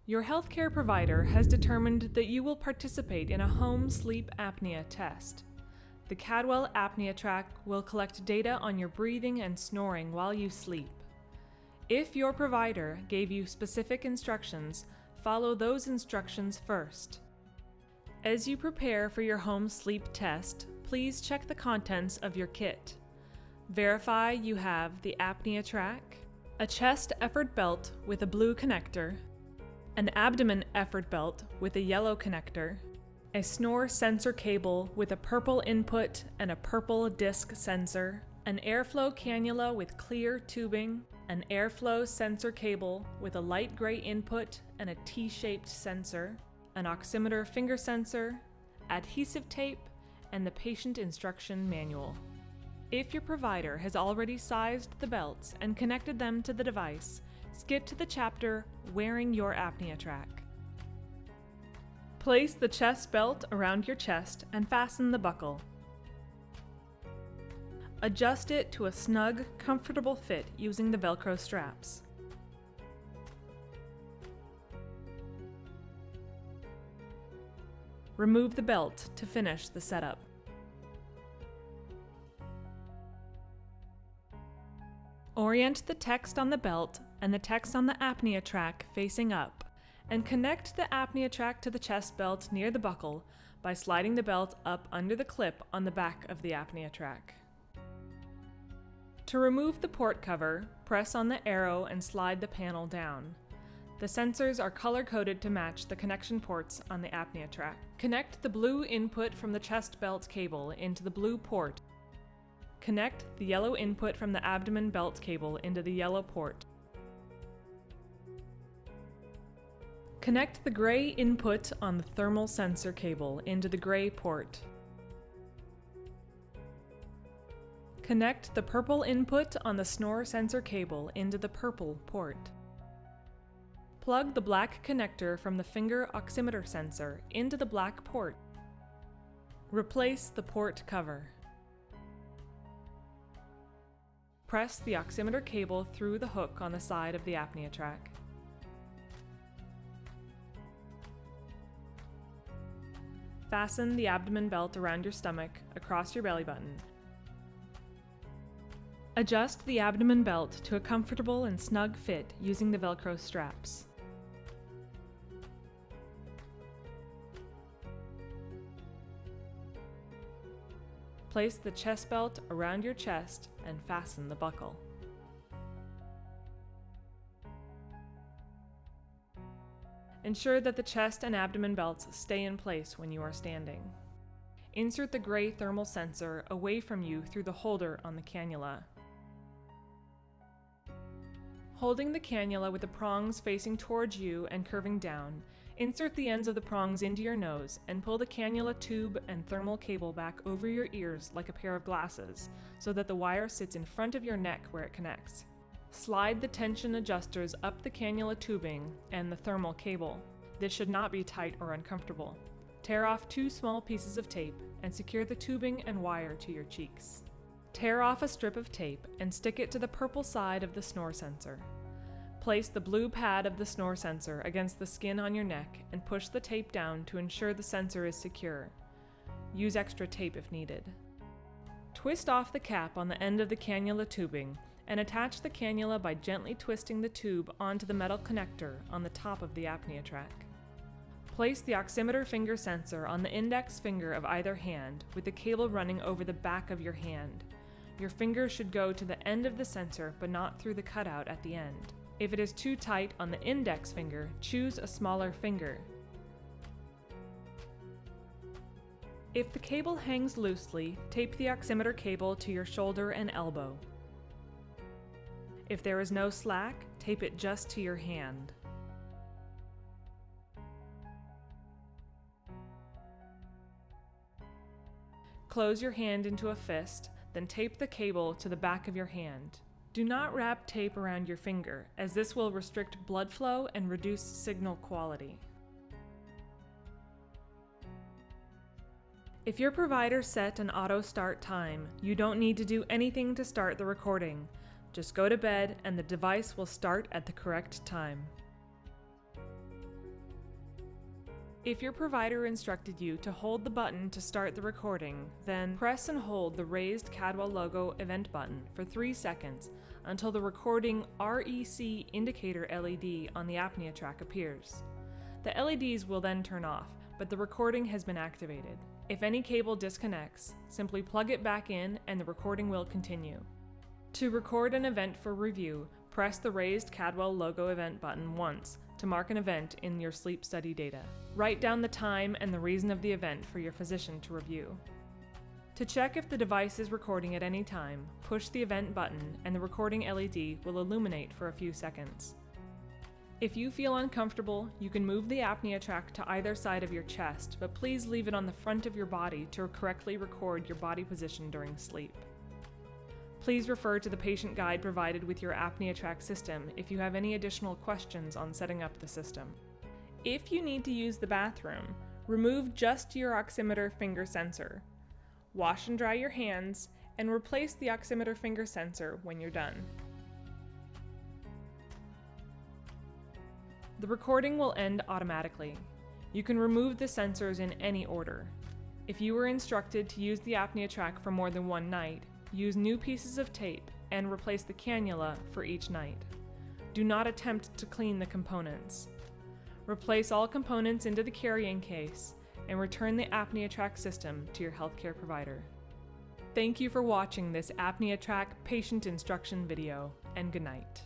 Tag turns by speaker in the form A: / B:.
A: Your healthcare provider has determined that you will participate in a home sleep apnea test. The Cadwell ApneaTrak will collect data on your breathing and snoring while you sleep. If your provider gave you specific instructions, follow those instructions first. As you prepare for your home sleep test, please check the contents of your kit. Verify you have the ApneaTrak, a chest effort belt with a blue connector, an abdomen effort belt with a yellow connector, a snore sensor cable with a purple input and a purple disc sensor, an airflow cannula with clear tubing, an airflow sensor cable with a light gray input and a T-shaped sensor, an oximeter finger sensor, adhesive tape, and the patient instruction manual. If your provider has already sized the belts and connected them to the device, skip to the chapter Wearing Your ApneaTrak. Place the chest belt around your chest and fasten the buckle. Adjust it to a snug, comfortable fit using the Velcro straps. Remove the belt to finish the setup. Orient the text on the belt and the text on the ApneaTrak facing up, and connect the ApneaTrak to the chest belt near the buckle by sliding the belt up under the clip on the back of the ApneaTrak. To remove the port cover, press on the arrow and slide the panel down. The sensors are color-coded to match the connection ports on the ApneaTrak. Connect the blue input from the chest belt cable into the blue port. Connect the yellow input from the abdomen belt cable into the yellow port. Connect the gray input on the thermal sensor cable into the gray port. Connect the purple input on the snore sensor cable into the purple port. Plug the black connector from the finger oximeter sensor into the black port. Replace the port cover. Press the oximeter cable through the hook on the side of the ApneaTrak. Fasten the abdomen belt around your stomach across your belly button. Adjust the abdomen belt to a comfortable and snug fit using the Velcro straps. Place the chest belt around your chest and fasten the buckle. Ensure that the chest and abdomen belts stay in place when you are standing. Insert the gray thermal sensor away from you through the holder on the cannula. Holding the cannula with the prongs facing towards you and curving down, insert the ends of the prongs into your nose and pull the cannula tube and thermal cable back over your ears like a pair of glasses so that the wire sits in front of your neck where it connects. Slide the tension adjusters up the cannula tubing and the thermal cable. This should not be tight or uncomfortable. Tear off 2 small pieces of tape and secure the tubing and wire to your cheeks. Tear off a strip of tape and stick it to the purple side of the snore sensor. Place the blue pad of the snore sensor against the skin on your neck and push the tape down to ensure the sensor is secure. Use extra tape if needed. Twist off the cap on the end of the cannula tubing and attach the cannula by gently twisting the tube onto the metal connector on the top of the ApneaTrak. Place the oximeter finger sensor on the index finger of either hand with the cable running over the back of your hand. Your finger should go to the end of the sensor but not through the cutout at the end. If it is too tight on the index finger, choose a smaller finger. If the cable hangs loosely, tape the oximeter cable to your shoulder and elbow. If there is no slack, tape it just to your hand. Close your hand into a fist, then tape the cable to the back of your hand. Do not wrap tape around your finger, as this will restrict blood flow and reduce signal quality. If your provider set an auto start time, you don't need to do anything to start the recording. Just go to bed and the device will start at the correct time. If your provider instructed you to hold the button to start the recording, then press and hold the raised Cadwell logo event button for 3 seconds until the recording REC indicator LED on the ApneaTrak appears. The LEDs will then turn off, but the recording has been activated. If any cable disconnects, simply plug it back in and the recording will continue. To record an event for review, press the raised Cadwell logo event button once to mark an event in your sleep study data. Write down the time and the reason of the event for your physician to review. To check if the device is recording at any time, push the event button and the recording LED will illuminate for a few seconds. If you feel uncomfortable, you can move the ApneaTrak to either side of your chest, but please leave it on the front of your body to correctly record your body position during sleep. Please refer to the patient guide provided with your ApneaTrak system if you have any additional questions on setting up the system. If you need to use the bathroom, remove just your oximeter finger sensor. Wash and dry your hands, and replace the oximeter finger sensor when you're done. The recording will end automatically. You can remove the sensors in any order. If you were instructed to use the ApneaTrak for more than one night, use new pieces of tape and replace the cannula for each night. Do not attempt to clean the components. Replace all components into the carrying case and return the ApneaTrak system to your healthcare provider. Thank you for watching this ApneaTrak patient instruction video, and good night.